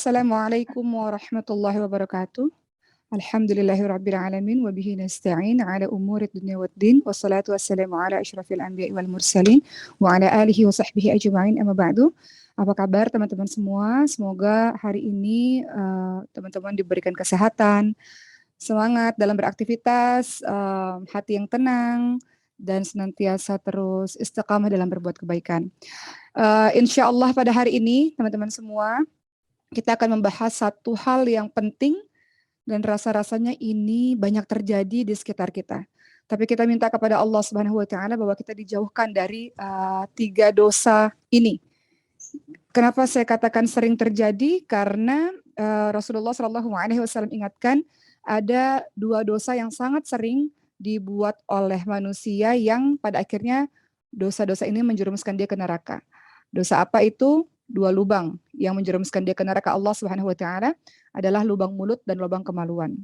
Assalamualaikum warahmatullahi wabarakatuh. Alhamdulillahirabbil alamin wa bihi nasta'in ala umuri dunya waddin wassalatu wassalamu ala asyrafil anbiya'i wal mursalin wa ala alihi wa sahbihi ajma'in amma ba'du. Apa kabar teman-teman semua? Semoga hari ini teman-teman diberikan kesehatan, semangat dalam beraktivitas, hati yang tenang dan senantiasa terus istiqamah dalam berbuat kebaikan. Insya Allah pada hari ini teman-teman semua kita akan membahas satu hal yang penting dan rasa-rasanya ini banyak terjadi di sekitar kita. Tapi kita minta kepada Allah Subhanahu wa taala bahwa kita dijauhkan dari tiga dosa ini. Kenapa saya katakan sering terjadi? Karena Rasulullah Shallallahu alaihi wasallam ingatkan ada dua dosa yang sangat sering dibuat oleh manusia yang pada akhirnya dosa-dosa ini menjerumuskan dia ke neraka. Dosa apa itu? Dua lubang yang menjerumuskan dia ke neraka Allah Subhanahu wa taala adalah lubang mulut dan lubang kemaluan.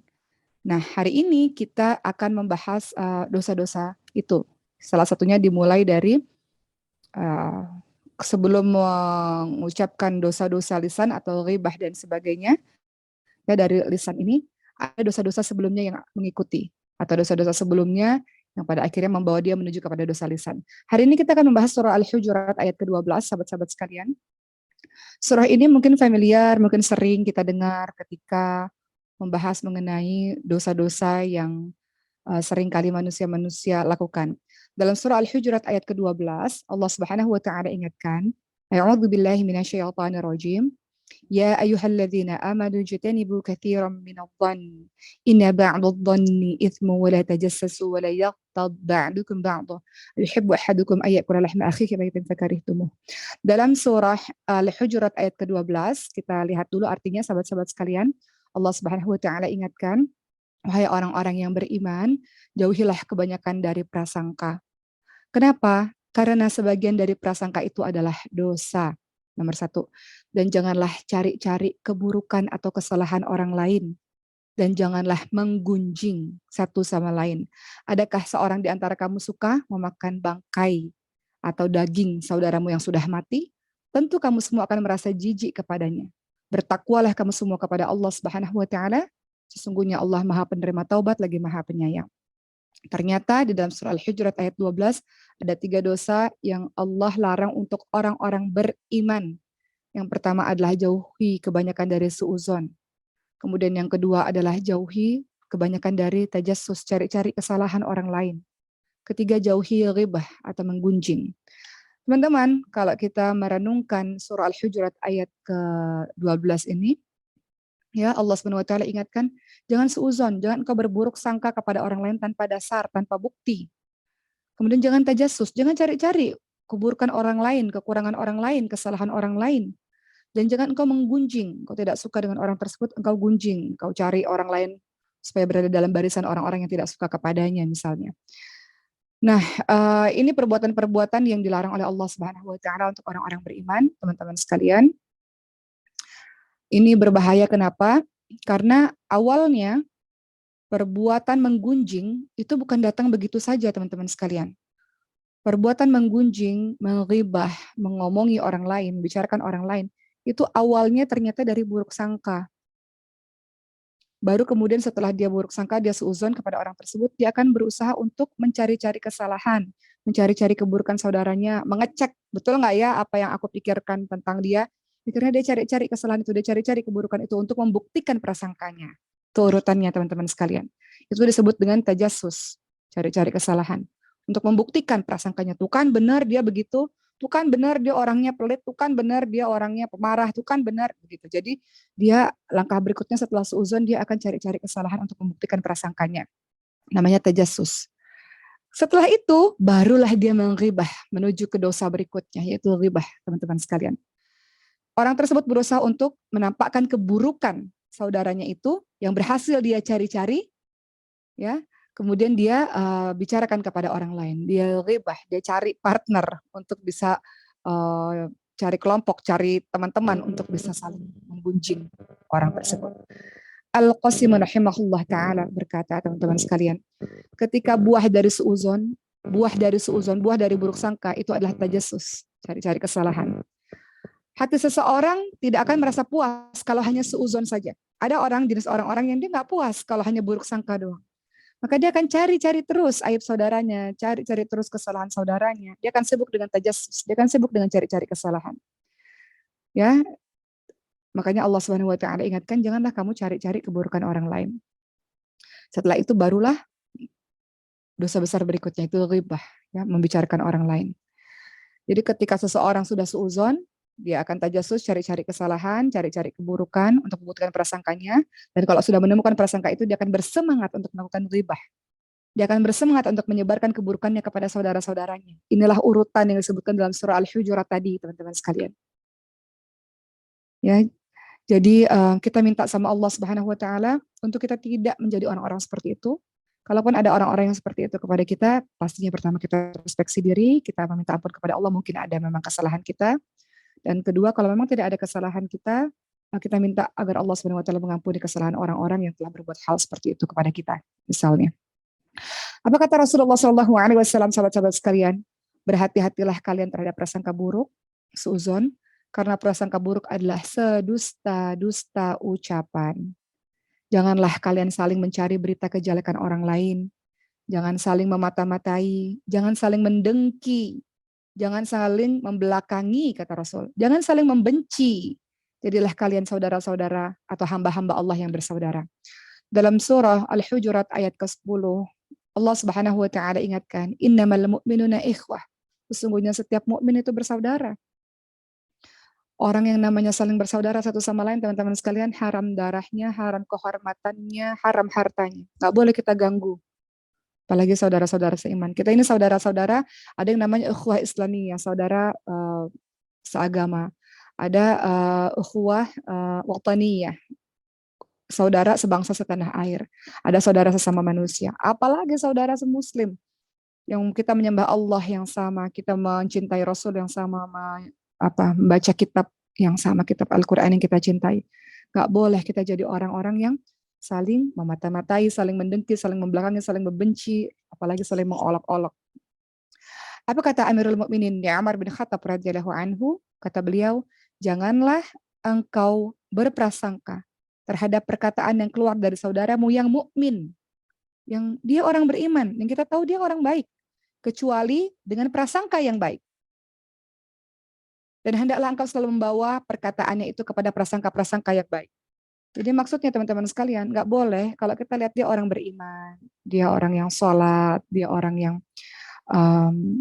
Nah, hari ini kita akan membahas dosa-dosa itu. Salah satunya dimulai dari sebelum mengucapkan dosa-dosa lisan atau ghibah dan sebagainya. Ya, dari lisan ini ada dosa-dosa sebelumnya yang mengikuti atau dosa-dosa sebelumnya yang pada akhirnya membawa dia menuju kepada dosa lisan. Hari ini kita akan membahas surah Al-Hujurat ayat ke-12, sahabat-sahabat sekalian. Surah ini mungkin familiar, mungkin sering kita dengar ketika membahas mengenai dosa-dosa yang sering kali manusia-manusia lakukan. Dalam surah Al-Hujurat ayat ke-12, Allah Subhanahu wa taala ingatkan, A'udzu billahi minasyaitonir rajim. Ya ayyuhalladzina amanu jtanibu katsiran minadh-dhanni inna ba'dadh-dhanni itsmun wa la tajassasu wa la yaghtab ba'dukum ba'dha yuhibbu ahadukum ay ya'kula lahma akhihi maytan fakarihtumuh. Dalam surah Al-Hujurat ayat ke-12, kita lihat dulu artinya sahabat-sahabat sekalian. Allah Subhanahu wa taala ingatkan, wahai orang-orang yang beriman, jauhilah kebanyakan dari prasangka. Kenapa? Karena sebagian dari prasangka itu adalah dosa. Nomor satu. Dan janganlah cari-cari keburukan atau kesalahan orang lain. Dan janganlah menggunjing satu sama lain. Adakah seorang di antara kamu suka memakan bangkai atau daging saudaramu yang sudah mati? Tentu kamu semua akan merasa jijik kepadanya. Bertakwalah kamu semua kepada Allah Subhanahu wa taala. Sesungguhnya Allah Maha Penerima Taubat lagi Maha Penyayang. Ternyata di dalam surah Al-Hujurat ayat 12 ada tiga dosa yang Allah larang untuk orang-orang beriman. Yang pertama adalah jauhi kebanyakan dari suudzon. Kemudian yang kedua adalah jauhi kebanyakan dari tajassus, cari-cari kesalahan orang lain. Ketiga, jauhi ghibah atau menggunjing. Teman-teman, kalau kita merenungkan surah Al-Hujurat ayat ke-12 ini, ya Allah Subhanahu wa taala ingatkan, jangan suudzon, jangan engkau berburuk sangka kepada orang lain tanpa dasar, tanpa bukti. Kemudian jangan tajassus, jangan cari-cari keburukan orang lain, kekurangan orang lain, kesalahan orang lain. Dan jangan engkau menggunjing, engkau tidak suka dengan orang tersebut, engkau gunjing, engkau cari orang lain supaya berada dalam barisan orang-orang yang tidak suka kepadanya misalnya. Nah, ini perbuatan-perbuatan yang dilarang oleh Allah Subhanahu wa taala untuk orang-orang beriman, teman-teman sekalian. Ini berbahaya kenapa? Karena awalnya perbuatan menggunjing itu bukan datang begitu saja, teman-teman sekalian. Perbuatan menggunjing, menghibah, mengomongi orang lain, membicarakan orang lain, itu awalnya ternyata dari buruk sangka. Baru kemudian setelah dia buruk sangka, dia suudzon kepada orang tersebut, dia akan berusaha untuk mencari-cari kesalahan, mencari-cari keburukan saudaranya, mengecek, betul nggak ya apa yang aku pikirkan tentang dia. Akhirnya dia cari-cari kesalahan itu, dia cari-cari keburukan itu untuk membuktikan prasangkanya. Itu urutannya teman-teman sekalian. Itu disebut dengan tajassus, cari-cari kesalahan. Untuk membuktikan prasangkanya, tuh kan benar dia begitu, tuh kan benar dia orangnya pelit, tuh kan benar dia orangnya pemarah, tuh kan benar begitu. Jadi dia langkah berikutnya setelah suudzon dia akan cari-cari kesalahan untuk membuktikan prasangkanya. Namanya tajassus. Setelah itu barulah dia menghibah menuju ke dosa berikutnya yaitu ghibah, teman-teman sekalian. Orang tersebut berusaha untuk menampakkan keburukan saudaranya itu yang berhasil dia cari-cari, ya. Kemudian dia bicarakan kepada orang lain. Dia ghibah, dia cari partner untuk bisa cari kelompok, cari teman-teman untuk bisa saling menggunjing orang tersebut. Al-Qasim rahimahullah ta'ala berkata, teman-teman sekalian, ketika buah dari suudzon, buah dari buruk sangka itu adalah tajassus, cari-cari kesalahan. Hati seseorang tidak akan merasa puas kalau hanya seuzon saja. Ada jenis orang-orang yang dia nggak puas kalau hanya buruk sangka doang. Maka dia akan cari-cari terus aib saudaranya, cari-cari terus kesalahan saudaranya. Dia akan sibuk dengan tajassus, dia akan sibuk dengan cari-cari kesalahan. Ya, makanya Allah Subhanahu wa taala ingatkan, janganlah kamu cari-cari keburukan orang lain. Setelah itu barulah dosa besar berikutnya itu ghibah, ya, membicarakan orang lain. Jadi ketika seseorang sudah suuzon, dia akan tajassus, cari-cari kesalahan, cari-cari keburukan untuk membuktikan prasangkanya. Dan kalau sudah menemukan prasangka itu, dia akan bersemangat untuk melakukan ghibah. Dia akan bersemangat untuk menyebarkan keburukannya kepada saudara-saudaranya. Inilah urutan yang disebutkan dalam surah Al-Hujurat tadi, teman-teman sekalian. Ya, jadi kita minta sama Allah Subhanahu wa taala untuk kita tidak menjadi orang-orang seperti itu. Kalaupun ada orang-orang yang seperti itu kepada kita, pastinya pertama kita introspeksi diri, kita meminta ampun kepada Allah, mungkin ada memang kesalahan kita. Dan kedua, kalau memang tidak ada kesalahan kita minta agar Allah Subhanahu wa taala mengampuni kesalahan orang-orang yang telah berbuat hal seperti itu kepada kita, misalnya. Apa kata Rasulullah Shallallahu alaihi wasallam, sahabat-sahabat sekalian? Berhati-hatilah kalian terhadap prasangka buruk, suuzon, karena prasangka buruk adalah sedusta-dusta ucapan. Janganlah kalian saling mencari berita kejelekan orang lain. Jangan saling memata-matai, jangan saling mendengki, jangan saling membelakangi, kata Rasul. Jangan saling membenci. Jadilah kalian saudara-saudara atau hamba-hamba Allah yang bersaudara. Dalam surah Al-Hujurat ayat ke-10, Allah Subhanahu wa taala ingatkan, innamal mu'minuna ikhwah. Sesungguhnya setiap mukmin itu bersaudara. Orang yang namanya saling bersaudara satu sama lain, teman-teman sekalian, haram darahnya, haram kehormatannya, haram hartanya. Nggak boleh kita ganggu. Apalagi saudara-saudara seiman. Kita ini saudara-saudara, ada yang namanya ukhuwah islamiyah, saudara seagama. Ada ukhuwah wataniyah, saudara sebangsa setanah air. Ada saudara sesama manusia. Apalagi saudara semuslim, yang kita menyembah Allah yang sama, kita mencintai Rasul yang sama, membaca kitab yang sama, kitab Al-Quran yang kita cintai. Gak boleh kita jadi orang-orang yang saling memata-matai, saling mendengki, saling membelakangi, saling membenci, apalagi saling mengolok-olok. Apa kata Amirul Mukminin Umar bin Khattab radhiyallahu anhu? Kata beliau, janganlah engkau berprasangka terhadap perkataan yang keluar dari saudaramu yang mukmin, yang dia orang beriman, yang kita tahu dia orang baik, kecuali dengan prasangka yang baik. Dan hendaklah engkau selalu membawa perkataannya itu kepada prasangka-prasangka yang baik. Jadi maksudnya teman-teman sekalian, nggak boleh kalau kita lihat dia orang beriman, dia orang yang sholat, dia orang yang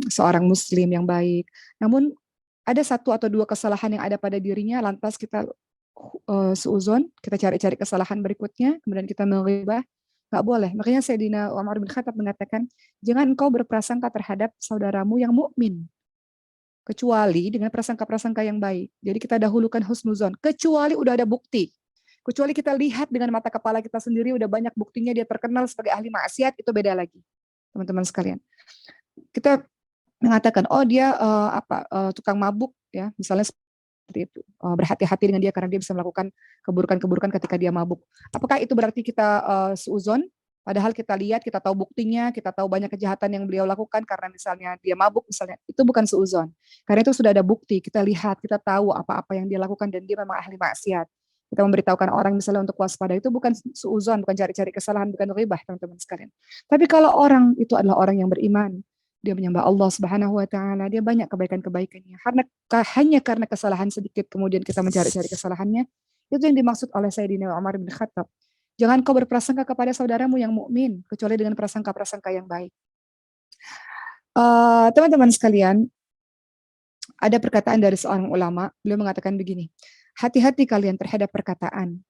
seorang muslim yang baik. Namun ada satu atau dua kesalahan yang ada pada dirinya, lantas kita suuzon, kita cari-cari kesalahan berikutnya, kemudian kita menghibah, nggak boleh. Makanya Sayyidina Umar bin Khattab mengatakan, jangan engkau berprasangka terhadap saudaramu yang mukmin, kecuali dengan prasangka-prasangka yang baik. Jadi kita dahulukan husnuzon, kecuali udah ada bukti. Kecuali kita lihat dengan mata kepala kita sendiri, udah banyak buktinya dia terkenal sebagai ahli maksiat, itu beda lagi, teman-teman sekalian. Kita mengatakan, oh dia tukang mabuk, ya, misalnya seperti itu. Berhati-hati dengan dia karena dia bisa melakukan keburukan-keburukan ketika dia mabuk. Apakah itu berarti kita suuzon? Padahal kita lihat, kita tahu buktinya, kita tahu banyak kejahatan yang beliau lakukan karena misalnya dia mabuk, misalnya, itu bukan suuzon. Karena itu sudah ada bukti, kita lihat, kita tahu apa-apa yang dia lakukan dan dia memang ahli maksiat. Kita memberitahukan orang misalnya untuk waspada, itu bukan suuzon, bukan cari-cari kesalahan, bukan ghibah, teman-teman sekalian. Tapi kalau orang itu adalah orang yang beriman, dia menyembah Allah Subhanahu wa taala, dia banyak kebaikan-kebaikannya. Hanya karena kesalahan sedikit kemudian kita mencari-cari kesalahannya, itu yang dimaksud oleh Sayyidina Umar bin Khattab. Jangan kau berprasangka kepada saudaramu yang mukmin kecuali dengan prasangka-prasangka yang baik. Teman-teman sekalian, ada perkataan dari seorang ulama, beliau mengatakan begini, hati-hati kalian terhadap perkataan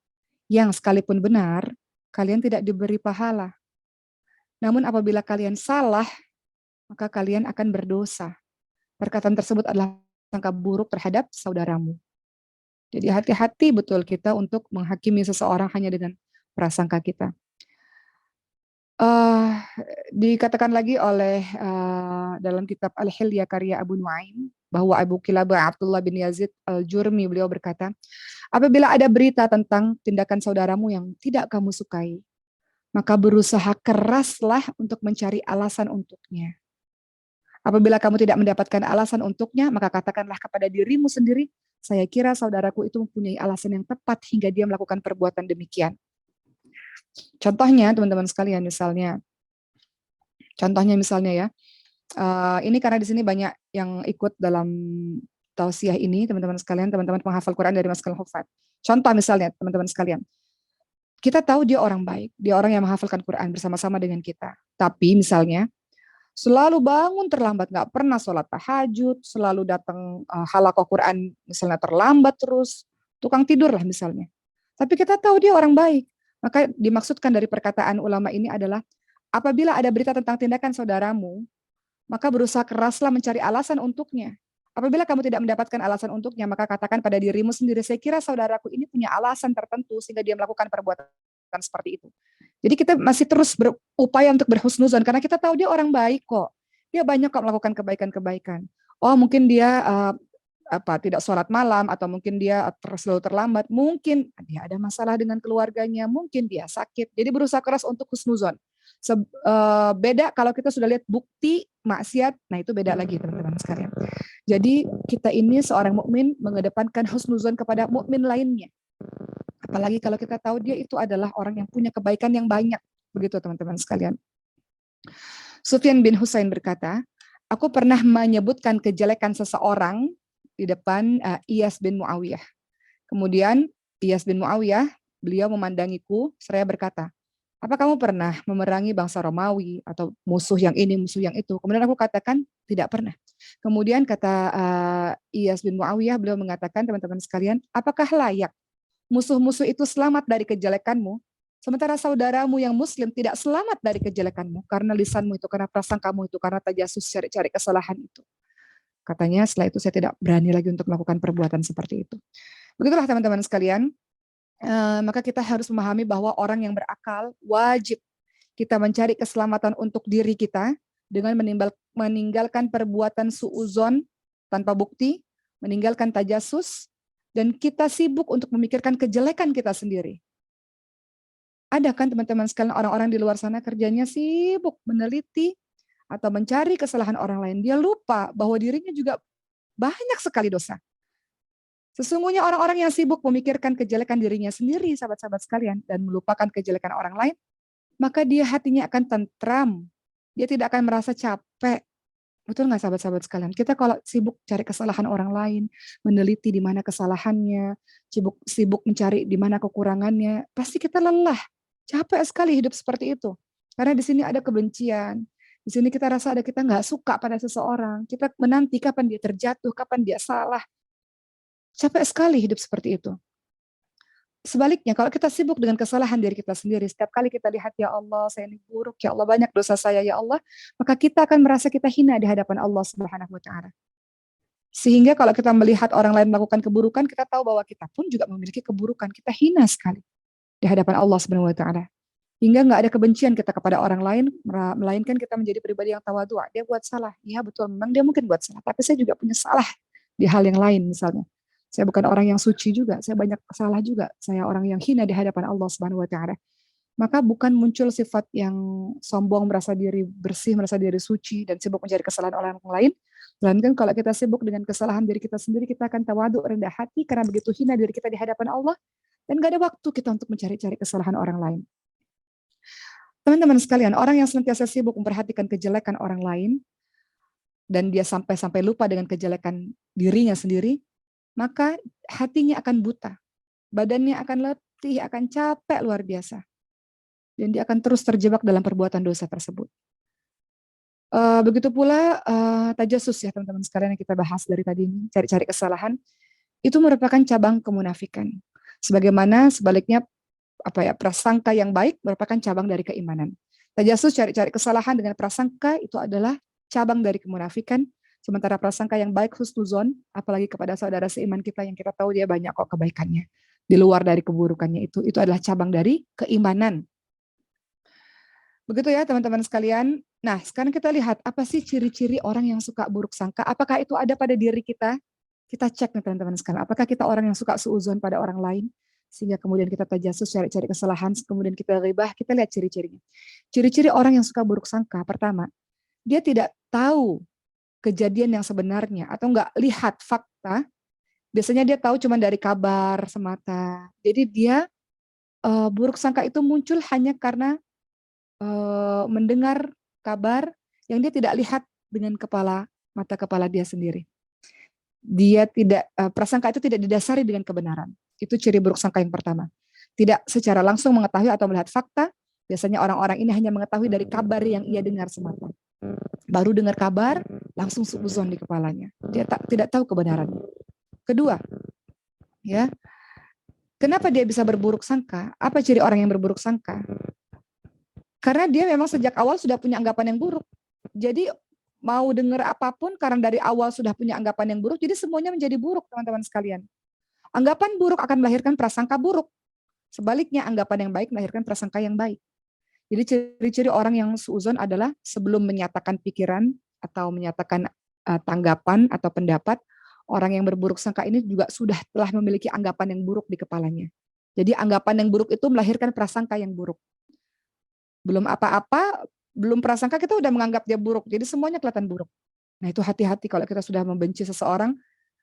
yang sekalipun benar, kalian tidak diberi pahala. Namun apabila kalian salah, maka kalian akan berdosa. Perkataan tersebut adalah prasangka buruk terhadap saudaramu. Jadi hati-hati betul kita untuk menghakimi seseorang hanya dengan prasangka kita. Dikatakan lagi oleh dalam kitab Al-Hilya karya Abu Nuaim, bahwa Abu Kilabah Abdullah bin Yazid Al-Jurmi, beliau berkata, apabila ada berita tentang tindakan saudaramu yang tidak kamu sukai, maka berusaha keraslah untuk mencari alasan untuknya. Apabila kamu tidak mendapatkan alasan untuknya, maka katakanlah kepada dirimu sendiri, saya kira saudaraku itu mempunyai alasan yang tepat hingga dia melakukan perbuatan demikian. Contohnya, teman-teman sekalian, misalnya ya, ini karena di sini banyak yang ikut dalam tausiah ini, teman-teman sekalian, teman-teman penghafal Quran dari Maskal Hufat. Contoh misalnya, teman-teman sekalian, kita tahu dia orang baik, dia orang yang menghafalkan Quran bersama-sama dengan kita. Tapi misalnya, selalu bangun terlambat, nggak pernah sholat tahajud, selalu datang halaqah Quran misalnya terlambat terus, tukang tidur lah misalnya. Tapi kita tahu dia orang baik. Maka dimaksudkan dari perkataan ulama ini adalah, apabila ada berita tentang tindakan saudaramu, maka berusaha keraslah mencari alasan untuknya. Apabila kamu tidak mendapatkan alasan untuknya, maka katakan pada dirimu sendiri, saya kira saudaraku ini punya alasan tertentu sehingga dia melakukan perbuatan seperti itu. Jadi kita masih terus berupaya untuk berhusnuzon karena kita tahu dia orang baik kok. Dia banyak kok melakukan kebaikan-kebaikan. Oh, mungkin dia tidak sholat malam, atau mungkin dia selalu terlambat, mungkin dia ada masalah dengan keluarganya, mungkin dia sakit. Jadi berusaha keras untuk husnuzon. Beda kalau kita sudah lihat bukti maksiat, nah itu beda lagi teman-teman sekalian. Jadi kita ini seorang mukmin mengedepankan husnuzon kepada mukmin lainnya. Apalagi kalau kita tahu dia itu adalah orang yang punya kebaikan yang banyak. Begitu teman-teman sekalian. Sufyan bin Husain berkata, aku pernah menyebutkan kejelekan seseorang di depan Iyas bin Muawiyah. Kemudian Iyas bin Muawiyah, beliau memandangiku, seraya berkata, apa kamu pernah memerangi bangsa Romawi atau musuh yang ini, musuh yang itu? Kemudian aku katakan, tidak pernah. Kemudian kata Iyas bin Muawiyah, beliau mengatakan, teman-teman sekalian, apakah layak musuh-musuh itu selamat dari kejelekanmu, sementara saudaramu yang muslim tidak selamat dari kejelekanmu, karena lisanmu itu, karena prasangkamu itu, karena tajasus cari-cari kesalahan itu. Katanya setelah itu saya tidak berani lagi untuk melakukan perbuatan seperti itu. Begitulah teman-teman sekalian. Maka kita harus memahami bahwa orang yang berakal wajib kita mencari keselamatan untuk diri kita dengan meninggalkan perbuatan suuzon tanpa bukti, meninggalkan tajasus, dan kita sibuk untuk memikirkan kejelekan kita sendiri. Ada kan teman-teman sekalian orang-orang di luar sana kerjanya sibuk meneliti atau mencari kesalahan orang lain. Dia lupa bahwa dirinya juga banyak sekali dosa. Sesungguhnya orang-orang yang sibuk memikirkan kejelekan dirinya sendiri, sahabat-sahabat sekalian, dan melupakan kejelekan orang lain, maka dia hatinya akan tentram. Dia tidak akan merasa capek. Betul nggak sahabat-sahabat sekalian? Kita kalau sibuk cari kesalahan orang lain, meneliti di mana kesalahannya, sibuk mencari di mana kekurangannya, pasti kita lelah. Capek sekali hidup seperti itu. Karena di sini ada kebencian. Di sini kita rasa kita nggak suka pada seseorang. Kita menanti kapan dia terjatuh, kapan dia salah. Capek sekali hidup seperti itu. Sebaliknya, kalau kita sibuk dengan kesalahan diri kita sendiri, setiap kali kita lihat, ya Allah, saya ini buruk, ya Allah, banyak dosa saya, ya Allah, maka kita akan merasa kita hina di hadapan Allah Subhanahu wa Ta'ala. Sehingga kalau kita melihat orang lain melakukan keburukan, kita tahu bahwa kita pun juga memiliki keburukan. Kita hina sekali di hadapan Allah Subhanahu wa Ta'ala. Hingga nggak ada kebencian kita kepada orang lain, melainkan kita menjadi pribadi yang tawadhu. Dia buat salah, ya betul, memang dia mungkin buat salah, tapi saya juga punya salah di hal yang lain misalnya. Saya bukan orang yang suci juga, saya banyak salah juga. Saya orang yang hina di hadapan Allah Subhanahu wa Ta'ala. Maka bukan muncul sifat yang sombong, merasa diri bersih, merasa diri suci, dan sibuk mencari kesalahan orang lain. Melainkan kalau kita sibuk dengan kesalahan diri kita sendiri, kita akan tawadhu, rendah hati, karena begitu hina diri kita di hadapan Allah, dan gak ada waktu kita untuk mencari-cari kesalahan orang lain. Teman-teman sekalian, orang yang senantiasa sibuk memperhatikan kejelekan orang lain, dan dia sampai lupa dengan kejelekan dirinya sendiri, maka hatinya akan buta, badannya akan letih, akan capek luar biasa. Dan dia akan terus terjebak dalam perbuatan dosa tersebut. Begitu pula tajasus ya teman-teman sekalian yang kita bahas dari tadi ini, cari-cari kesalahan, itu merupakan cabang kemunafikan. Sebagaimana sebaliknya prasangka yang baik merupakan cabang dari keimanan. Tajasus, cari-cari kesalahan dengan prasangka, itu adalah cabang dari kemunafikan. Sementara prasangka yang baik, husnuzon, apalagi kepada saudara seiman kita yang kita tahu dia banyak kok kebaikannya. Di luar dari keburukannya itu adalah cabang dari keimanan. Begitu ya teman-teman sekalian. Nah sekarang kita lihat apa sih ciri-ciri orang yang suka buruk sangka. Apakah itu ada pada diri kita? Kita cek nih teman-teman sekalian. Apakah kita orang yang suka suuzon pada orang lain? Sehingga kemudian kita tajasus, cari-cari kesalahan, kemudian kita ghibah, kita lihat ciri-cirinya. Ciri-ciri orang yang suka buruk sangka, pertama, dia tidak tahu kejadian yang sebenarnya atau nggak lihat fakta, biasanya dia tahu cuma dari kabar semata. Jadi dia buruk sangka itu muncul hanya karena mendengar kabar yang dia tidak lihat dengan mata kepala dia sendiri. Dia tidak prasangka itu tidak didasari dengan kebenaran. Itu ciri buruk sangka yang pertama. Tidak secara langsung mengetahui atau melihat fakta. Biasanya orang-orang ini hanya mengetahui dari kabar yang ia dengar semata. Baru dengar kabar, langsung suuzon di kepalanya. Dia tidak tahu kebenarannya. Kedua, ya, kenapa dia bisa berburuk sangka? Apa ciri orang yang berburuk sangka? Karena dia memang sejak awal sudah punya anggapan yang buruk. Jadi mau dengar apapun karena dari awal sudah punya anggapan yang buruk, jadi semuanya menjadi buruk, teman-teman sekalian. Anggapan buruk akan melahirkan prasangka buruk. Sebaliknya, anggapan yang baik melahirkan prasangka yang baik. Jadi ciri-ciri orang yang suuzon adalah sebelum menyatakan pikiran atau menyatakan tanggapan atau pendapat, orang yang berburuk sangka ini juga sudah telah memiliki anggapan yang buruk di kepalanya. Jadi anggapan yang buruk itu melahirkan prasangka yang buruk. Belum apa-apa, belum prasangka kita udah menganggap dia buruk. Jadi semuanya kelihatan buruk. Nah itu hati-hati kalau kita sudah membenci seseorang,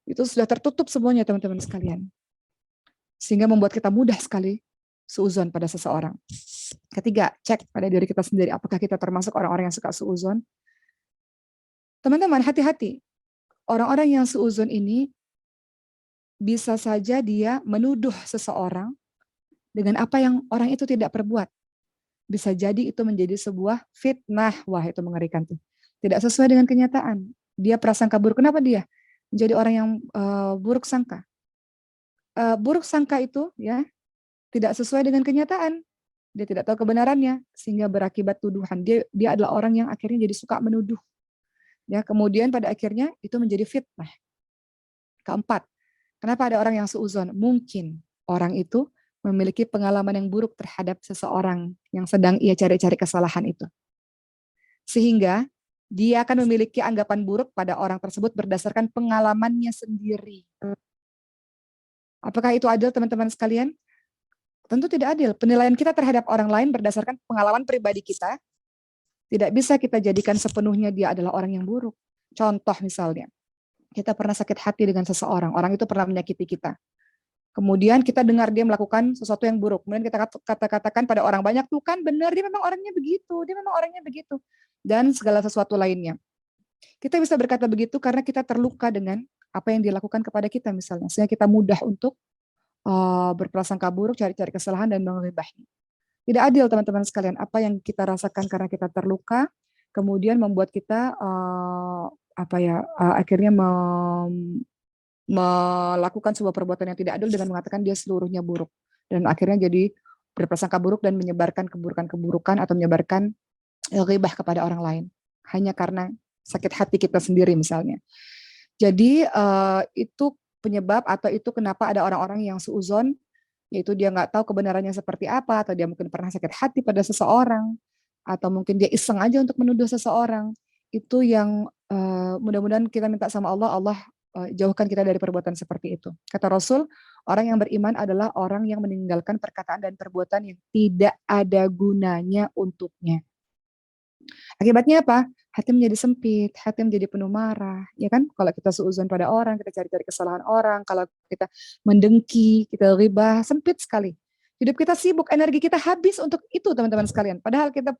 itu sudah tertutup semuanya teman-teman sekalian. Sehingga membuat kita mudah sekali suuzon pada seseorang. Ketiga, cek pada diri kita sendiri, apakah kita termasuk orang-orang yang suka suuzon. Teman-teman, hati-hati. Orang-orang yang suuzon ini bisa saja dia menuduh seseorang dengan apa yang orang itu tidak perbuat. Bisa jadi itu menjadi sebuah fitnah. Wah, itu mengerikan tuh. Tidak sesuai dengan kenyataan. Dia prasangka buruk. Kenapa dia menjadi orang yang buruk sangka? Buruk sangka itu ya tidak sesuai dengan kenyataan. Dia tidak tahu kebenarannya sehingga berakibat tuduhan. Dia adalah orang yang akhirnya jadi suka menuduh. Ya, kemudian pada akhirnya itu menjadi fitnah. Keempat, kenapa ada orang yang suuzon? Mungkin orang itu memiliki pengalaman yang buruk terhadap seseorang yang sedang ia cari-cari kesalahan itu. Sehingga dia akan memiliki anggapan buruk pada orang tersebut berdasarkan pengalamannya sendiri. Apakah itu adil, teman-teman sekalian? Tentu tidak adil. Penilaian kita terhadap orang lain berdasarkan pengalaman pribadi kita, tidak bisa kita jadikan sepenuhnya dia adalah orang yang buruk. Contoh misalnya, kita pernah sakit hati dengan seseorang, orang itu pernah menyakiti kita. Kemudian kita dengar dia melakukan sesuatu yang buruk. Kemudian kita katakan pada orang banyak, tuh kan benar, dia memang orangnya begitu, dia memang orangnya begitu. Dan segala sesuatu lainnya. Kita bisa berkata begitu karena kita terluka dengan apa yang dilakukan kepada kita misalnya. Sehingga kita mudah untuk berprasangka buruk, cari-cari kesalahan, dan mengibahnya. Tidak adil teman-teman sekalian. Apa yang kita rasakan karena kita terluka, kemudian membuat kita akhirnya melakukan sebuah perbuatan yang tidak adil dengan mengatakan dia seluruhnya buruk. Dan akhirnya jadi berprasangka buruk dan menyebarkan keburukan-keburukan atau menyebarkan ghibah kepada orang lain. Hanya karena sakit hati kita sendiri misalnya. Jadi itu penyebab atau itu kenapa ada orang-orang yang suuzon, yaitu dia nggak tahu kebenarannya seperti apa, atau dia mungkin pernah sakit hati pada seseorang, atau mungkin dia iseng aja untuk menuduh seseorang. Itu yang mudah-mudahan kita minta sama Allah, Allah jauhkan kita dari perbuatan seperti itu. Kata Rasul, orang yang beriman adalah orang yang meninggalkan perkataan dan perbuatan yang tidak ada gunanya untuknya. Akibatnya apa? Hati menjadi sempit, hati menjadi penuh marah, ya kan? Kalau kita suuzon pada orang, kita cari-cari kesalahan orang, kalau kita mendengki, kita ghibah, sempit sekali. Hidup kita sibuk, energi kita habis untuk itu teman-teman sekalian. Padahal kita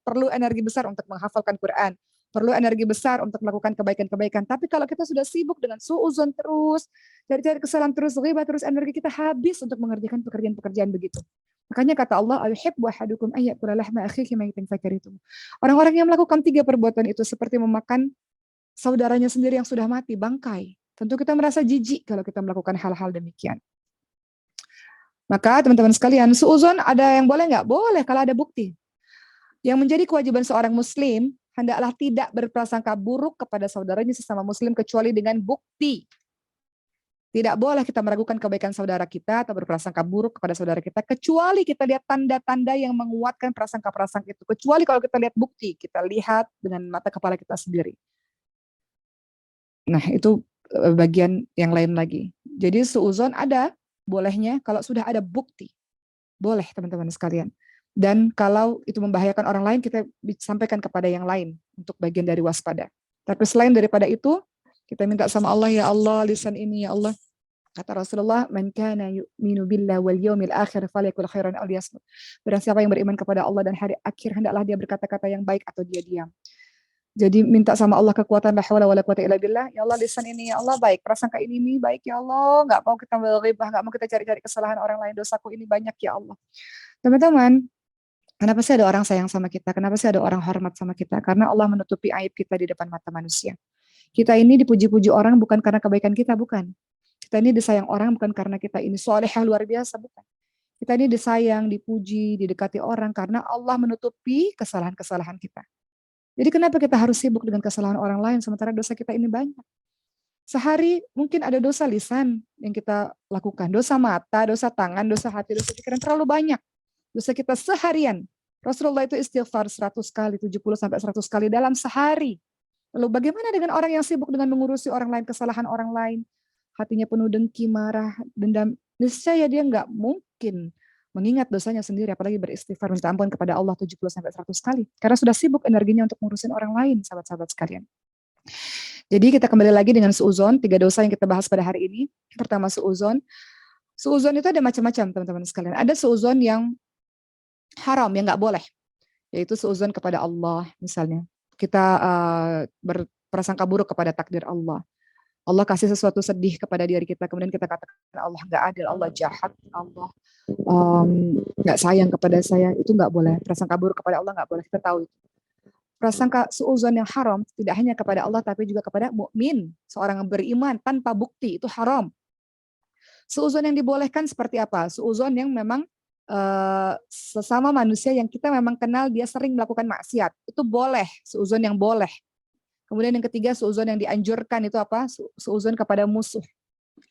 perlu energi besar untuk menghafalkan Quran, perlu energi besar untuk melakukan kebaikan-kebaikan. Tapi kalau kita sudah sibuk dengan suuzon terus, cari-cari kesalahan terus, ghibah terus, energi kita habis untuk mengerjakan pekerjaan-pekerjaan begitu. Makanya kata Allah, "Ayuhibbu ahadukum an ya'kula lahma akhihi maytan fakaritum." Orang-orang yang melakukan 3 perbuatan itu seperti memakan saudaranya sendiri yang sudah mati, bangkai. Tentu kita merasa jijik kalau kita melakukan hal-hal demikian. Maka teman-teman sekalian, suuzon ada yang boleh nggak? Boleh kalau ada bukti. Yang menjadi kewajiban seorang muslim, hendaklah tidak berprasangka buruk kepada saudaranya sesama muslim kecuali dengan bukti. Tidak boleh kita meragukan kebaikan saudara kita atau berprasangka buruk kepada saudara kita, kecuali kita lihat tanda-tanda yang menguatkan prasangka-prasangka itu. Kecuali kalau kita lihat bukti, kita lihat dengan mata kepala kita sendiri. Nah, itu bagian yang lain lagi. Jadi suuzon ada, bolehnya kalau sudah ada bukti. Boleh teman-teman sekalian. Dan kalau itu membahayakan orang lain, kita sampaikan kepada yang lain untuk bagian dari waspada. Tapi selain daripada itu, kita minta sama Allah, ya Allah, lisan ini ya Allah. Kata Rasulullah, "Man kana yu'minu billahi wal yawmil akhir falyakul khairan aw liyasmut." Barang siapa yang beriman kepada Allah dan hari akhir, hendaklah dia berkata-kata yang baik atau dia diam. Jadi minta sama Allah kekuatan, la haula wala quwata illa billah. Ya Allah, lisan ini ya Allah baik, prasangka ini baik ya Allah, enggak mau kita berghibah, enggak mau kita cari-cari kesalahan orang lain, dosaku ini banyak ya Allah. Teman-teman, kenapa sih ada orang sayang sama kita? Kenapa sih ada orang hormat sama kita? Karena Allah menutupi aib kita di depan mata manusia. Kita ini dipuji-puji orang bukan karena kebaikan kita, bukan. Kita ini disayang orang bukan karena kita ini solehah luar biasa, bukan. Kita ini disayang, dipuji, didekati orang karena Allah menutupi kesalahan-kesalahan kita. Jadi kenapa kita harus sibuk dengan kesalahan orang lain sementara dosa kita ini banyak? Sehari mungkin ada dosa lisan yang kita lakukan, dosa mata, dosa tangan, dosa hati, dosa pikiran terlalu banyak. Dosa kita seharian. Rasulullah itu istighfar 100 kali, 70 sampai 100 kali dalam sehari. Lalu bagaimana dengan orang yang sibuk dengan mengurusi orang lain, kesalahan orang lain, hatinya penuh dengki, marah, dendam, niscaya dia nggak mungkin mengingat dosanya sendiri, apalagi beristighfar minta ampun kepada Allah 70 sampai 100 kali. Karena sudah sibuk energinya untuk ngurusin orang lain, sahabat-sahabat sekalian. Jadi kita kembali lagi dengan suuzon, 3 dosa yang kita bahas pada hari ini. Pertama suuzon. Suuzon itu ada macam-macam, teman-teman sekalian. Ada suuzon yang haram, yang nggak boleh. Yaitu suuzon kepada Allah, misalnya. Kita berprasangka buruk kepada takdir Allah. Allah kasih sesuatu sedih kepada diri kita, kemudian kita katakan Allah nggak adil, Allah jahat, Allah nggak sayang kepada saya, itu nggak boleh. Prasangka buruk kepada Allah nggak boleh, kita tahu itu. Prasangka suuzon yang haram tidak hanya kepada Allah tapi juga kepada mukmin, seorang yang beriman tanpa bukti, itu haram. Suuzon yang dibolehkan seperti apa? Suuzon yang memang sesama manusia yang kita memang kenal dia sering melakukan maksiat, itu boleh, suuzon yang boleh. Kemudian yang ketiga, suuzon yang dianjurkan itu apa? Suuzon kepada musuh.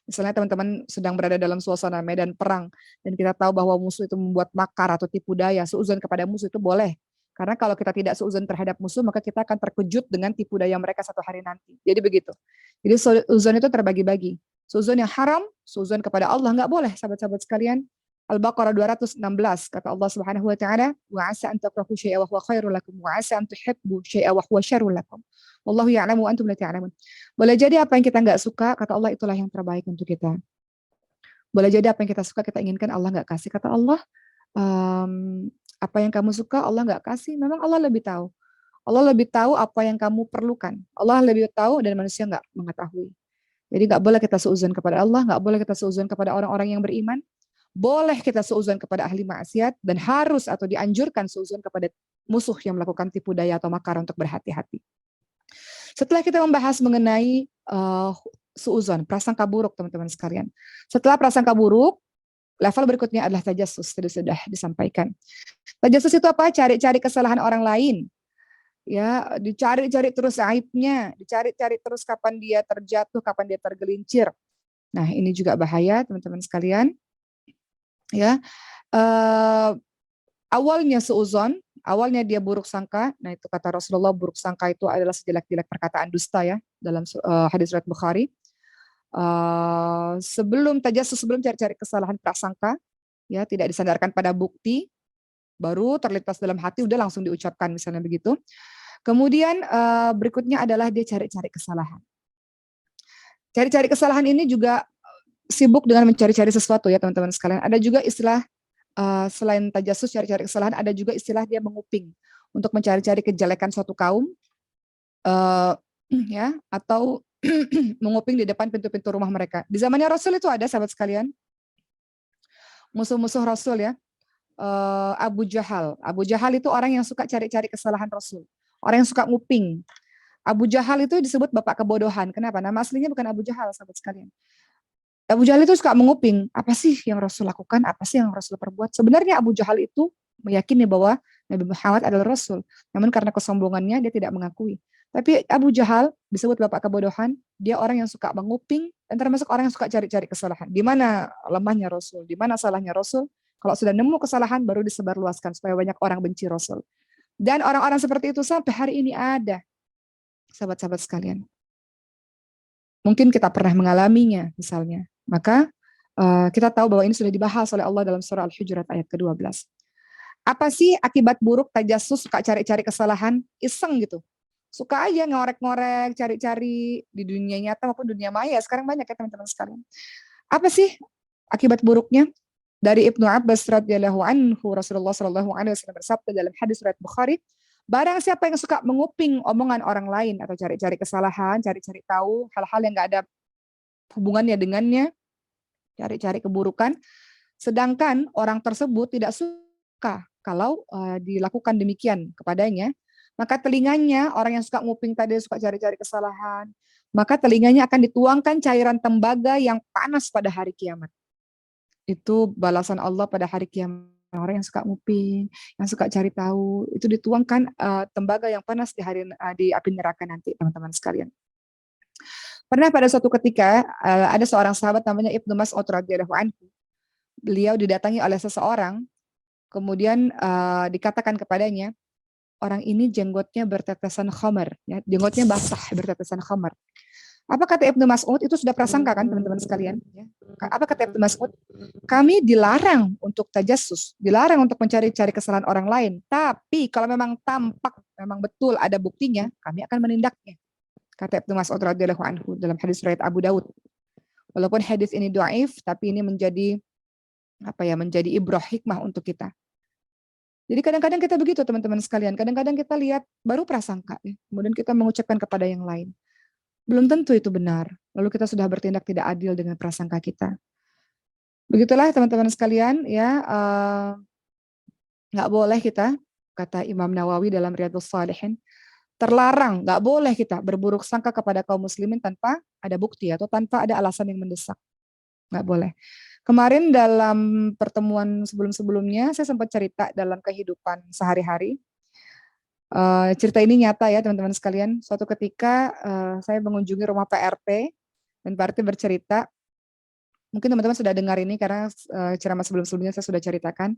Misalnya teman-teman sedang berada dalam suasana medan perang dan kita tahu bahwa musuh itu membuat makar atau tipu daya, suuzon kepada musuh itu boleh. Karena kalau kita tidak suuzon terhadap musuh, maka kita akan terkejut dengan tipu daya mereka satu hari nanti. Jadi begitu. Jadi suuzon itu terbagi-bagi. Suuzon yang haram, suuzon kepada Allah nggak boleh, sahabat-sahabat sekalian. Al-Baqarah 216 kata Allah Subhanahu wa taala, "Wa 'asa an takrahu syai'an wa huwa khairul lakum wa 'asa an tuhibbu syai'an wa huwa syarrul lakum. Wallahu ya'lamu wa antum la ta'lamun." Boleh jadi apa yang kita nggak suka, kata Allah itulah yang terbaik untuk kita. Boleh jadi apa yang kita suka kita inginkan Allah nggak kasih. Kata Allah, apa yang kamu suka Allah nggak kasih. Memang Allah lebih tahu. Allah lebih tahu apa yang kamu perlukan. Allah lebih tahu dan manusia nggak mengetahui. Jadi nggak boleh kita seuzon kepada Allah, nggak boleh kita seuzon kepada orang-orang yang beriman. Boleh kita seuzon kepada ahli maksiat dan harus atau dianjurkan seuzon kepada musuh yang melakukan tipu daya atau makar untuk berhati-hati. Setelah kita membahas mengenai suuzon, prasangka buruk teman-teman sekalian. Setelah prasangka buruk, level berikutnya adalah tajassus, tadi sudah disampaikan. Tajassus itu apa? Cari-cari kesalahan orang lain. Ya, dicari-cari terus aibnya, dicari-cari terus kapan dia terjatuh, kapan dia tergelincir. Nah, ini juga bahaya teman-teman sekalian. Ya, awalnya suuzon, awalnya dia buruk sangka. Nah, itu kata Rasulullah, buruk sangka itu adalah sejelek-jelek perkataan dusta ya dalam hadis riwayat Bukhari. Sebelum tajassus, sebelum cari-cari kesalahan prasangka, ya tidak disandarkan pada bukti, baru terlintas dalam hati udah langsung diucapkan misalnya begitu. Kemudian berikutnya adalah dia cari-cari kesalahan. Cari-cari kesalahan ini juga sibuk dengan mencari-cari sesuatu ya teman-teman sekalian. Ada juga istilah selain tajassus cari-cari kesalahan, ada juga istilah dia menguping untuk mencari-cari kejelekan suatu kaum, ya, atau menguping di depan pintu-pintu rumah mereka. Di zamannya Rasul itu ada sahabat sekalian, musuh-musuh Rasul ya, Abu Jahal. Abu Jahal itu orang yang suka cari-cari kesalahan Rasul, orang yang suka nguping. Abu Jahal itu disebut bapak kebodohan. Kenapa? Nama aslinya bukan Abu Jahal sahabat sekalian. Abu Jahal itu suka menguping, apa sih yang Rasul lakukan, apa sih yang Rasul perbuat. Sebenarnya Abu Jahal itu meyakini bahwa Nabi Muhammad adalah Rasul. Namun karena kesombongannya dia tidak mengakui. Tapi Abu Jahal disebut bapak kebodohan, dia orang yang suka menguping dan termasuk orang yang suka cari-cari kesalahan. Di mana lemahnya Rasul, di mana salahnya Rasul. Kalau sudah nemu kesalahan baru disebarluaskan supaya banyak orang benci Rasul. Dan orang-orang seperti itu sampai hari ini ada. Sahabat-sahabat sekalian. Mungkin kita pernah mengalaminya misalnya. Maka kita tahu bahwa ini sudah dibahas oleh Allah dalam surah Al-Hujurat ayat ke-12. Apa sih akibat buruk tajassus, suka cari-cari kesalahan, iseng gitu. suka aja ngorek-ngorek, cari-cari di dunia nyata maupun dunia maya. Sekarang banyak ya teman-teman sekalian. Apa sih akibat buruknya? Dari Ibnu Abbas radhiyallahu anhu, Rasulullah sallallahu alaihi wasallam bersabda dalam hadis riwayat Bukhari, barang siapa yang suka menguping omongan orang lain atau cari-cari kesalahan, cari-cari tahu hal-hal yang enggak ada hubungannya dengannya, cari-cari keburukan, sedangkan orang tersebut tidak suka kalau dilakukan demikian kepadanya, maka telinganya, orang yang suka nguping tadi, suka cari-cari kesalahan, maka telinganya akan dituangkan cairan tembaga yang panas pada hari kiamat. Itu balasan Allah pada hari kiamat. Orang yang suka nguping, yang suka cari tahu, itu dituangkan tembaga yang panas di api neraka nanti, teman-teman sekalian. Pernah pada suatu ketika ada seorang sahabat namanya Ibnu Mas'ud radhiyallahu anhu. Beliau didatangi oleh seseorang, kemudian dikatakan kepadanya, orang ini jenggotnya bertetesan khamar, ya, jenggotnya basah bertetesan khamar. Apa kata Ibnu Mas'ud? Itu sudah prasangka kan teman-teman sekalian? Ya. Apa kata Ibnu Mas'ud? Kami dilarang untuk tajassus, dilarang untuk mencari-cari kesalahan orang lain. Tapi kalau memang tampak, memang betul ada buktinya, kami akan menindaknya. Kata Ibnu Mas'ud radhiyallahu anhu dalam hadis riwayat Abu Daud. Walaupun hadis ini dhaif, tapi ini menjadi menjadi ibrah hikmah untuk kita. Jadi kadang-kadang kita begitu teman-teman sekalian. Kadang-kadang kita lihat baru prasangka, ya. Kemudian kita mengucapkan kepada yang lain. Belum tentu itu benar. Lalu kita sudah bertindak tidak adil dengan prasangka kita. Begitulah teman-teman sekalian, ya. Nggak boleh kita, kata Imam Nawawi dalam Riyadhus Shalihin, terlarang, nggak boleh kita berburuk sangka kepada kaum muslimin tanpa ada bukti atau tanpa ada alasan yang mendesak. Nggak boleh. Kemarin dalam pertemuan sebelum-sebelumnya, saya sempat cerita dalam kehidupan sehari-hari. Cerita ini nyata ya teman-teman sekalian. Suatu ketika saya mengunjungi rumah PRT, dan PRT bercerita, mungkin teman-teman sudah dengar ini karena ceramah sebelum-sebelumnya saya sudah ceritakan.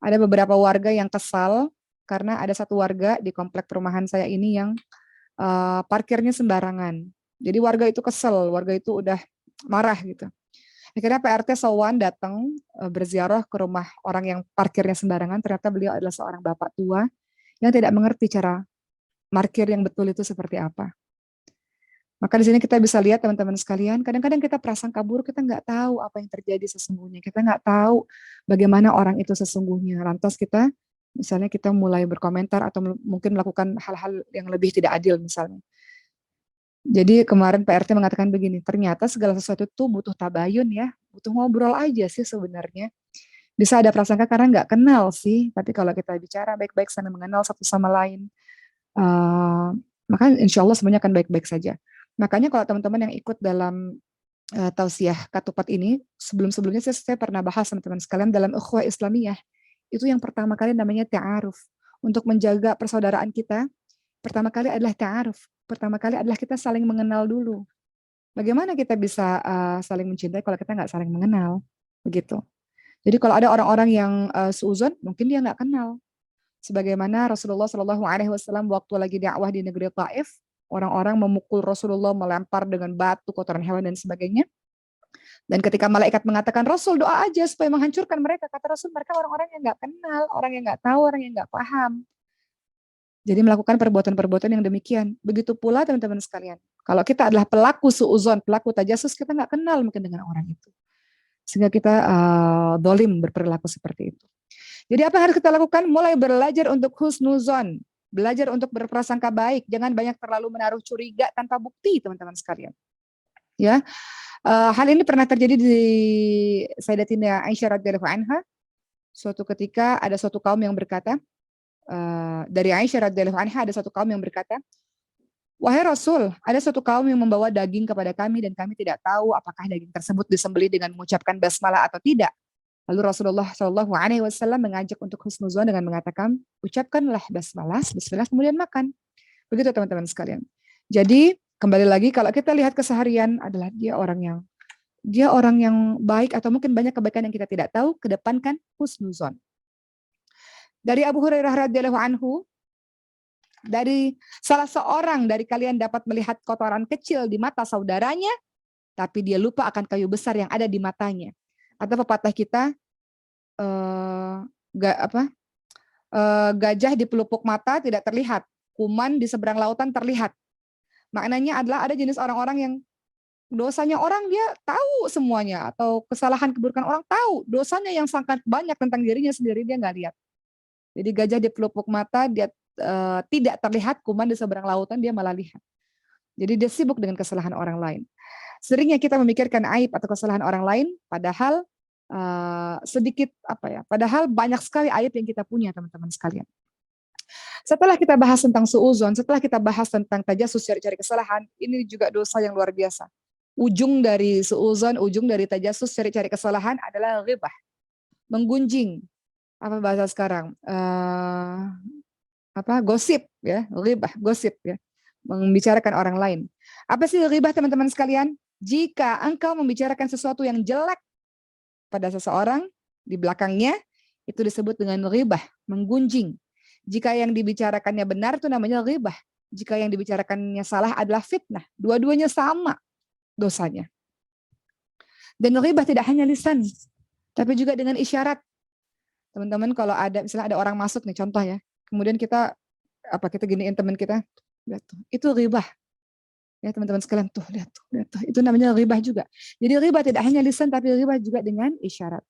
Ada beberapa warga yang kesal karena ada satu warga di komplek perumahan saya ini yang parkirnya sembarangan. Jadi warga itu kesel, warga itu udah marah gitu. Akhirnya PRT sowan datang berziarah ke rumah orang yang parkirnya sembarangan. Ternyata beliau adalah seorang bapak tua yang tidak mengerti cara parkir yang betul itu seperti apa. Maka di sini kita bisa lihat teman-teman sekalian, kadang-kadang kita prasangka buruk, kita nggak tahu apa yang terjadi sesungguhnya. Kita nggak tahu bagaimana orang itu sesungguhnya. Lantas kita, misalnya kita mulai berkomentar atau mungkin melakukan hal-hal yang lebih tidak adil misalnya. Jadi kemarin PRT mengatakan begini, ternyata segala sesuatu itu butuh tabayun ya, butuh ngobrol aja sih sebenarnya. Bisa ada prasangka karena nggak kenal sih, tapi kalau kita bicara baik-baik saling mengenal satu sama lain, maka insya Allah semuanya akan baik-baik saja. Makanya kalau teman-teman yang ikut dalam tausiah Katupat ini, sebelum-sebelumnya saya pernah bahas teman-teman sekalian dalam ukhuwah Islamiyah, itu yang pertama kali namanya ta'aruf. Untuk menjaga persaudaraan kita, pertama kali adalah ta'aruf. Pertama kali adalah kita saling mengenal dulu. Bagaimana kita bisa saling mencintai kalau kita nggak saling mengenal, begitu. Jadi kalau ada orang-orang yang suuzon, mungkin dia nggak kenal. Sebagaimana Rasulullah Shallallahu Alaihi Wasallam waktu lagi dakwah di negeri Taif, orang-orang memukul Rasulullah, melempar dengan batu, kotoran hewan dan sebagainya. Dan ketika malaikat mengatakan Rasul doa aja supaya menghancurkan mereka, kata Rasul mereka orang-orang yang nggak kenal, orang yang nggak tahu, orang yang nggak paham. Jadi melakukan perbuatan-perbuatan yang demikian. Begitu pula teman-teman sekalian. Kalau kita adalah pelaku suuzon, pelaku tajasus, kita nggak kenal mungkin dengan orang itu. Sehingga kita dolim berperilaku seperti itu. Jadi apa yang harus kita lakukan? Mulai belajar untuk husnuzon. Belajar untuk berprasangka baik. Jangan banyak terlalu menaruh curiga tanpa bukti teman-teman sekalian. Ya, hal ini pernah terjadi di Sayyidatina Aisyah radhiyallahu anha. Suatu ketika ada suatu kaum yang berkata, dari Aisyah radhiyallahu anha ada satu kaum yang berkata, wahai Rasul, ada suatu kaum yang membawa daging kepada kami dan kami tidak tahu apakah daging tersebut disembelih dengan mengucapkan basmalah atau tidak. Lalu Rasulullah Shallallahu Alaihi Wasallam mengajak untuk husnuzon dengan mengatakan, ucapkanlah basmalah, bismillah kemudian makan. Begitu teman-teman sekalian. Jadi kembali lagi kalau kita lihat keseharian adalah dia orang yang baik atau mungkin banyak kebaikan yang kita tidak tahu, kedepankan husnuzon. Dari Abu Hurairah radhiyallahu anhu, dari salah seorang dari kalian dapat melihat kotoran kecil di mata saudaranya, tapi dia lupa akan kayu besar yang ada di matanya. Atau pepatah kita, gajah di pelupuk mata tidak terlihat, kuman di seberang lautan terlihat. Maknanya adalah ada jenis orang-orang yang dosanya orang dia tahu semuanya, atau kesalahan keburukan orang tahu, dosanya yang sangat banyak tentang dirinya sendiri dia nggak lihat. Jadi gajah di pelupuk mata dia tidak terlihat, kuman di seberang lautan dia malah lihat. Jadi dia sibuk dengan kesalahan orang lain. Seringnya kita memikirkan aib atau kesalahan orang lain, padahal sedikit padahal banyak sekali aib yang kita punya, teman-teman sekalian. Setelah kita bahas tentang suuzon, setelah kita bahas tentang tajasus cari-cari kesalahan, ini juga dosa yang luar biasa. Ujung dari suuzon, ujung dari tajasus cari-cari kesalahan adalah ghibah, menggunjing. Apa bahasa sekarang? Gosip ya, ghibah, gosip ya. Membicarakan orang lain. Apa sih ghibah, teman-teman sekalian? Jika engkau membicarakan sesuatu yang jelek pada seseorang di belakangnya, itu disebut dengan ghibah, menggunjing. Jika yang dibicarakannya benar itu namanya ghibah. Jika yang dibicarakannya salah adalah fitnah. Dua-duanya sama dosanya. Dan ghibah tidak hanya lisan, tapi juga dengan isyarat. Teman-teman kalau ada misalnya ada orang masuk nih, contoh ya. Kemudian kita giniin teman kita, lihat tuh, itu ghibah. Ya teman-teman sekalian, tuh lihat tuh. Itu namanya ghibah juga. Jadi ghibah tidak hanya lisan, tapi ghibah juga dengan isyarat.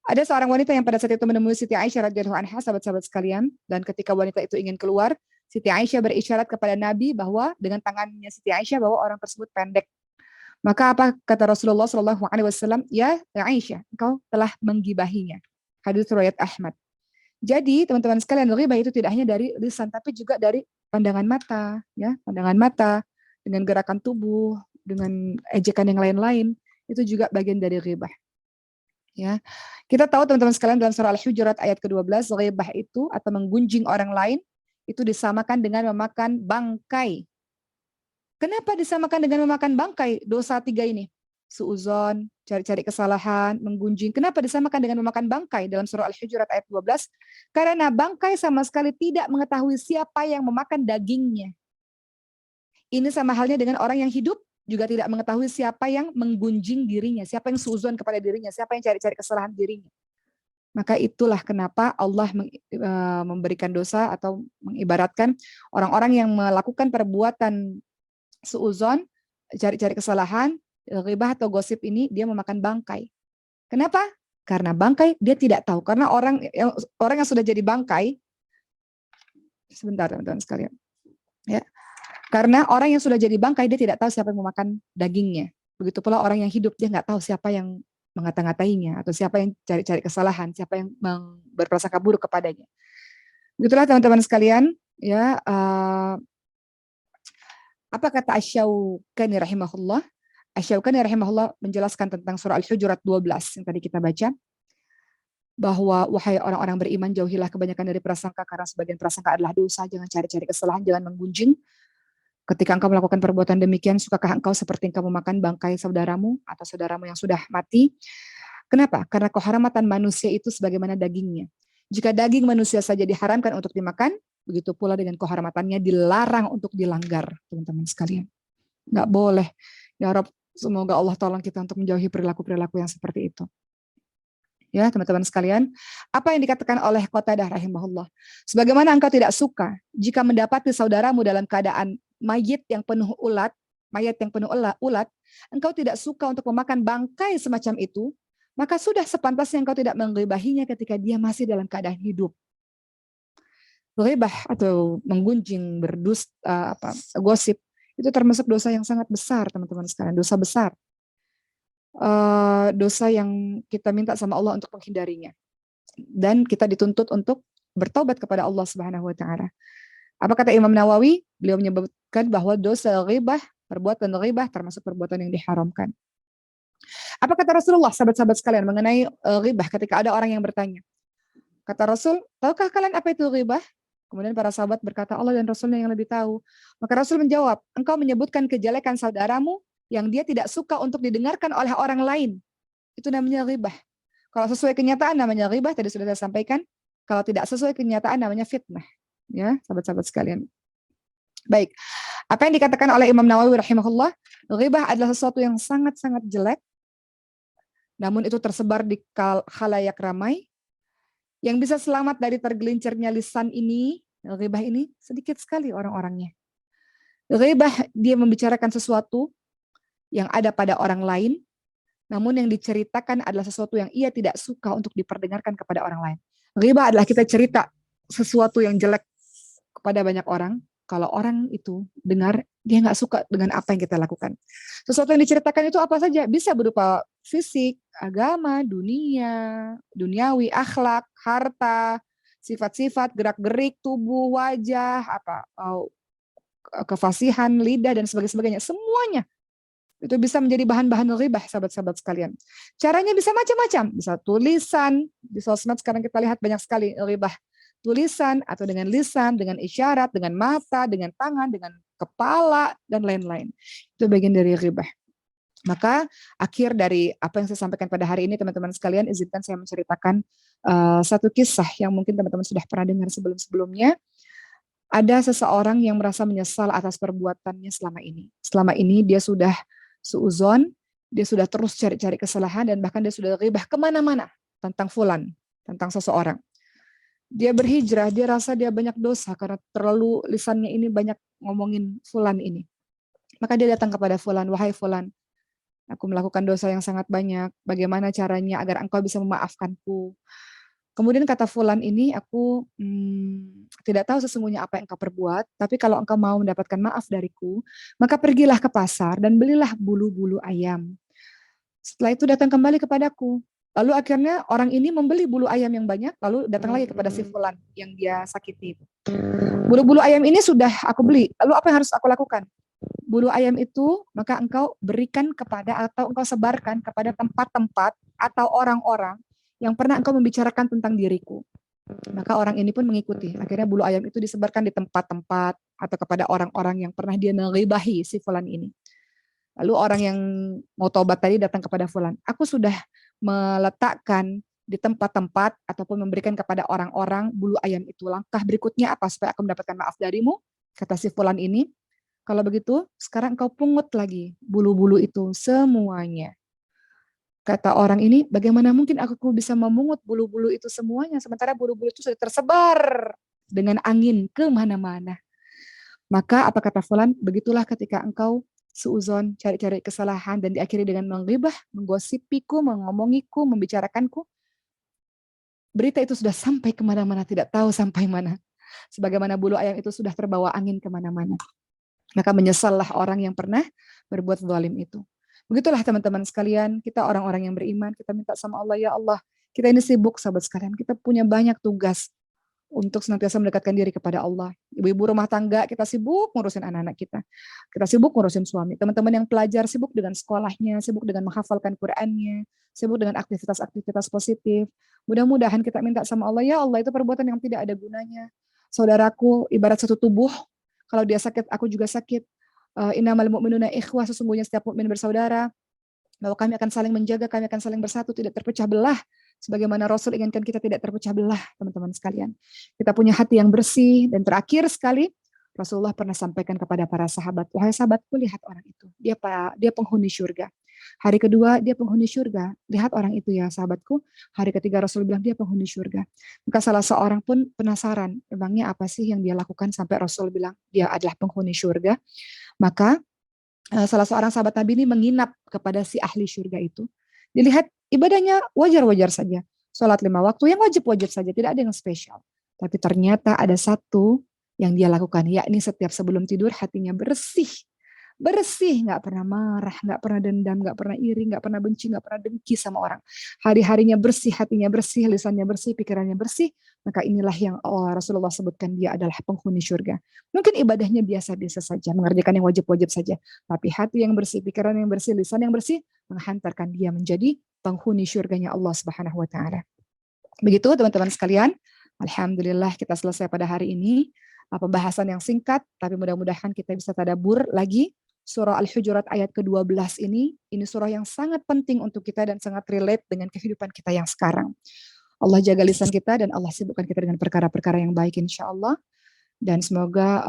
Ada seorang wanita yang pada saat itu menemui Siti Aisyah radhiyallahu anha, sahabat-sahabat sekalian, dan ketika wanita itu ingin keluar, Siti Aisyah berisyarat kepada Nabi bahwa dengan tangannya Siti Aisyah bahwa orang tersebut pendek. Maka apa kata Rasulullah Shallallahu Alaihi Wasallam? Ya Aisyah, engkau telah menggibahinya. Hadits riwayat Ahmad. Jadi teman-teman sekalian, ghibah itu tidak hanya dari lisan, tapi juga dari pandangan mata, ya, pandangan mata, dengan gerakan tubuh, dengan ejekan yang lain-lain, itu juga bagian dari ghibah. Ya, kita tahu teman-teman sekalian dalam surah Al-Hujurat ayat ke-12, ghibah itu atau menggunjing orang lain itu disamakan dengan memakan bangkai. Kenapa disamakan dengan memakan bangkai? Dosa tiga ini. Suuzon, cari-cari kesalahan, menggunjing. Kenapa disamakan dengan memakan bangkai dalam surah Al-Hujurat ayat 12? Karena bangkai sama sekali tidak mengetahui siapa yang memakan dagingnya. Ini sama halnya dengan orang yang hidup juga tidak mengetahui siapa yang menggunjing dirinya, siapa yang suuzon kepada dirinya, siapa yang cari-cari kesalahan dirinya. Maka itulah kenapa Allah memberikan dosa atau mengibaratkan orang-orang yang melakukan perbuatan suuzon, cari-cari kesalahan, ghibah atau gosip ini dia memakan bangkai. Kenapa? Karena bangkai dia tidak tahu. Karena orang yang sudah jadi bangkai, sebentar teman-teman sekalian. Ya. Karena orang yang sudah jadi bangkai dia tidak tahu siapa yang memakan dagingnya. Begitu pula orang yang hidup dia nggak tahu siapa yang mengata-ngatainya atau siapa yang cari-cari kesalahan, siapa yang berprasangka buruk kepadanya. Begitulah teman-teman sekalian, ya. Apa kata Asy-Syaukani rahimahullah? Asy-Syaukani rahimahullah menjelaskan tentang surah Al-Hujurat 12 yang tadi kita baca, bahwa wahai orang-orang beriman, jauhilah kebanyakan dari prasangka, karena sebagian prasangka adalah dosa. Jangan cari-cari kesalahan, jangan menggunjing. Ketika engkau melakukan perbuatan demikian, sukakah engkau seperti engkau memakan bangkai saudaramu atau saudaramu yang sudah mati? Kenapa? Karena kehormatan manusia itu sebagaimana dagingnya. Jika daging manusia saja diharamkan untuk dimakan, begitu pula dengan kehormatannya dilarang untuk dilanggar, teman-teman sekalian. Nggak boleh. Ya Rabb, semoga Allah tolong kita untuk menjauhi perilaku-perilaku yang seperti itu. Ya teman-teman sekalian, apa yang dikatakan oleh Qatadah rahimahullah, sebagaimana engkau tidak suka jika mendapati saudaramu dalam keadaan mayat yang penuh ulat, engkau tidak suka untuk memakan bangkai semacam itu, maka sudah sepantasnya engkau tidak menggibahinya ketika dia masih dalam keadaan hidup. Ghibah atau menggunjing, gosip, itu termasuk dosa yang sangat besar, teman-teman sekalian, dosa besar. Dosa yang kita minta sama Allah untuk menghindarinya. Dan kita dituntut untuk bertaubat kepada Allah Subhanahu wa taala. Apa kata Imam Nawawi? Beliau menyebutkan bahwa dosa ghibah, perbuatan ghibah termasuk perbuatan yang diharamkan. Apa kata Rasulullah, sahabat-sahabat sekalian, mengenai ghibah ketika ada orang yang bertanya? Kata Rasul, tahukah kalian apa itu ghibah? Kemudian para sahabat berkata, Allah dan Rasulnya yang lebih tahu. Maka Rasul menjawab, engkau menyebutkan kejelekan saudaramu yang dia tidak suka untuk didengarkan oleh orang lain. Itu namanya ghibah. Kalau sesuai kenyataan namanya ghibah, tadi sudah saya sampaikan. Kalau tidak sesuai kenyataan namanya fitnah. Ya, sahabat-sahabat sekalian. Baik, apa yang dikatakan oleh Imam Nawawi rahimahullah, ghibah adalah sesuatu yang sangat-sangat jelek, namun itu tersebar di khalayak ramai. Yang bisa selamat dari tergelincirnya lisan ini Ghibah ini sedikit sekali orang-orangnya. Ghibah dia membicarakan sesuatu yang ada pada orang lain, namun yang diceritakan adalah sesuatu yang ia tidak suka untuk diperdengarkan kepada orang lain. Ghibah adalah kita cerita sesuatu yang jelek kepada banyak orang, kalau orang itu dengar, dia nggak suka dengan apa yang kita lakukan. Sesuatu yang diceritakan itu apa saja, bisa berupa fisik, agama, dunia, duniawi, akhlak, harta, sifat-sifat, gerak-gerik tubuh, wajah, kefasihan, lidah, dan sebagainya. Semuanya itu bisa menjadi bahan-bahan ghibah, sahabat-sahabat sekalian. Caranya bisa macam-macam, bisa tulisan, di sosmed sekarang kita lihat banyak sekali ghibah tulisan, atau dengan lisan, dengan isyarat, dengan mata, dengan tangan, dengan kepala, dan lain-lain. Itu bagian dari ghibah. Maka akhir dari apa yang saya sampaikan pada hari ini, teman-teman sekalian, izinkan saya menceritakan satu kisah yang mungkin teman-teman sudah pernah dengar sebelum-sebelumnya. Ada seseorang yang merasa menyesal atas perbuatannya selama ini. Selama ini dia sudah suuzon, dia sudah terus cari-cari kesalahan, dan bahkan dia sudah ghibah kemana-mana tentang fulan, tentang seseorang. Dia berhijrah, dia rasa dia banyak dosa karena terlalu lisannya ini banyak ngomongin fulan ini. Maka dia datang kepada fulan, wahai fulan, aku melakukan dosa yang sangat banyak, bagaimana caranya agar engkau bisa memaafkanku? Kemudian kata fulan ini, aku tidak tahu sesungguhnya apa yang engkau perbuat, tapi kalau engkau mau mendapatkan maaf dariku, maka pergilah ke pasar dan belilah bulu-bulu ayam. Setelah itu datang kembali kepadaku. Lalu akhirnya orang ini membeli bulu ayam yang banyak, lalu datang lagi kepada si fulan yang dia sakiti. Bulu-bulu ayam ini sudah aku beli, lalu apa yang harus aku lakukan? Bulu ayam itu maka engkau berikan kepada atau engkau sebarkan kepada tempat-tempat atau orang-orang yang pernah engkau membicarakan tentang diriku. Maka orang ini pun mengikuti. Akhirnya bulu ayam itu disebarkan di tempat-tempat atau kepada orang-orang yang pernah dia menghibahi si fulan ini. Lalu orang yang mau taubat tadi datang kepada fulan. Aku sudah meletakkan di tempat-tempat ataupun memberikan kepada orang-orang bulu ayam itu. Langkah berikutnya apa supaya aku mendapatkan maaf darimu? Kata si fulan ini, kalau begitu sekarang engkau pungut lagi bulu-bulu itu semuanya. Kata orang ini, bagaimana mungkin aku bisa memungut bulu-bulu itu semuanya, sementara bulu-bulu itu sudah tersebar dengan angin kemana-mana. Maka apa kata fulan, begitulah ketika engkau suuzon, cari-cari kesalahan, dan diakhiri dengan menggibah, menggosipiku, mengomongiku, membicarakanku, berita itu sudah sampai kemana-mana, tidak tahu sampai mana. Sebagaimana bulu ayam itu sudah terbawa angin kemana-mana. Maka menyesallah orang yang pernah berbuat zalim itu. Begitulah teman-teman sekalian, kita orang-orang yang beriman, kita minta sama Allah, ya Allah, kita ini sibuk sahabat sekalian, kita punya banyak tugas untuk senantiasa mendekatkan diri kepada Allah. Ibu-ibu rumah tangga, kita sibuk ngurusin anak-anak kita. Kita sibuk ngurusin suami. Teman-teman yang pelajar sibuk dengan sekolahnya, sibuk dengan menghafalkan Qur'annya, sibuk dengan aktivitas-aktivitas positif. Mudah-mudahan kita minta sama Allah, ya Allah, itu perbuatan yang tidak ada gunanya. Saudaraku ibarat satu tubuh, kalau dia sakit, aku juga sakit. Innamal mu'minuna ikhwah, sesungguhnya setiap mukmin bersaudara, bahwa kami akan saling menjaga, kami akan saling bersatu, tidak terpecah belah. Sebagaimana Rasul inginkan kita tidak terpecah belah, teman-teman sekalian. Kita punya hati yang bersih, dan terakhir sekali, Rasulullah pernah sampaikan kepada para sahabat, wahai sahabatku, lihat orang itu, dia penghuni syurga. Hari kedua, dia penghuni syurga. Lihat orang itu ya sahabatku. Hari ketiga Rasul bilang dia penghuni syurga. Maka salah seorang pun penasaran, emangnya apa sih yang dia lakukan sampai Rasul bilang dia adalah penghuni syurga. Maka salah seorang sahabat Nabi ini menginap kepada si ahli syurga itu. Dilihat ibadahnya wajar-wajar saja. Sholat 5 waktu yang wajib-wajib saja, tidak ada yang spesial. Tapi ternyata ada satu yang dia lakukan, yakni setiap sebelum tidur hatinya bersih. Bersih, nggak pernah marah, nggak pernah dendam, nggak pernah iri, nggak pernah benci, nggak pernah dengki sama orang. Hari-harinya bersih, hatinya bersih, lisannya bersih, pikirannya bersih. Maka inilah yang Rasulullah sebutkan dia adalah penghuni syurga. Mungkin ibadahnya biasa-biasa saja, mengerjakan yang wajib-wajib saja. Tapi hati yang bersih, pikiran yang bersih, lisan yang bersih, menghantarkan dia menjadi penghuni syurganya Allah Subhanahu wa Ta'ala. Begitu teman-teman sekalian, alhamdulillah kita selesai pada hari ini. Pembahasan yang singkat, tapi mudah-mudahan kita bisa tadabbur lagi. Surah Al-Hujurat ayat ke-12 ini surah yang sangat penting untuk kita dan sangat relate dengan kehidupan kita yang sekarang. Allah jaga lisan kita dan Allah sibukkan kita dengan perkara-perkara yang baik insya Allah. Dan semoga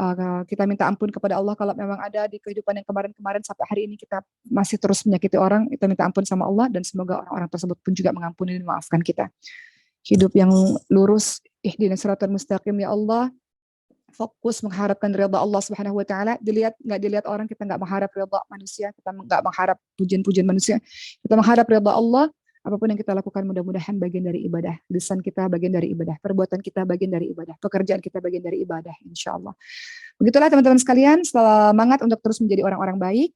kita minta ampun kepada Allah kalau memang ada di kehidupan yang kemarin-kemarin sampai hari ini kita masih terus menyakiti orang, kita minta ampun sama Allah dan semoga orang-orang tersebut pun juga mengampuni dan memaafkan kita. Hidup yang lurus, ihdinas siratal mustaqim ya Allah. fokus mengharapkan ridha Allah Subhanahu wa taala, nggak dilihat orang, kita nggak mengharap ridha manusia, kita nggak mengharap pujian-pujian manusia. Kita mengharap ridha Allah, apapun yang kita lakukan mudah-mudahan bagian dari ibadah. Lisan kita bagian dari ibadah, perbuatan kita bagian dari ibadah, pekerjaan kita bagian dari ibadah, insyaallah. Begitulah teman-teman sekalian, semangat untuk terus menjadi orang-orang baik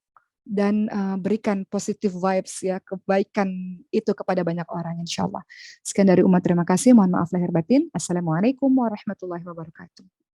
dan berikan positive vibes ya, kebaikan itu kepada banyak orang insyaallah. Sekian dari Umat, terima kasih. Mohon maaf lahir batin. Assalamualaikum warahmatullahi wabarakatuh.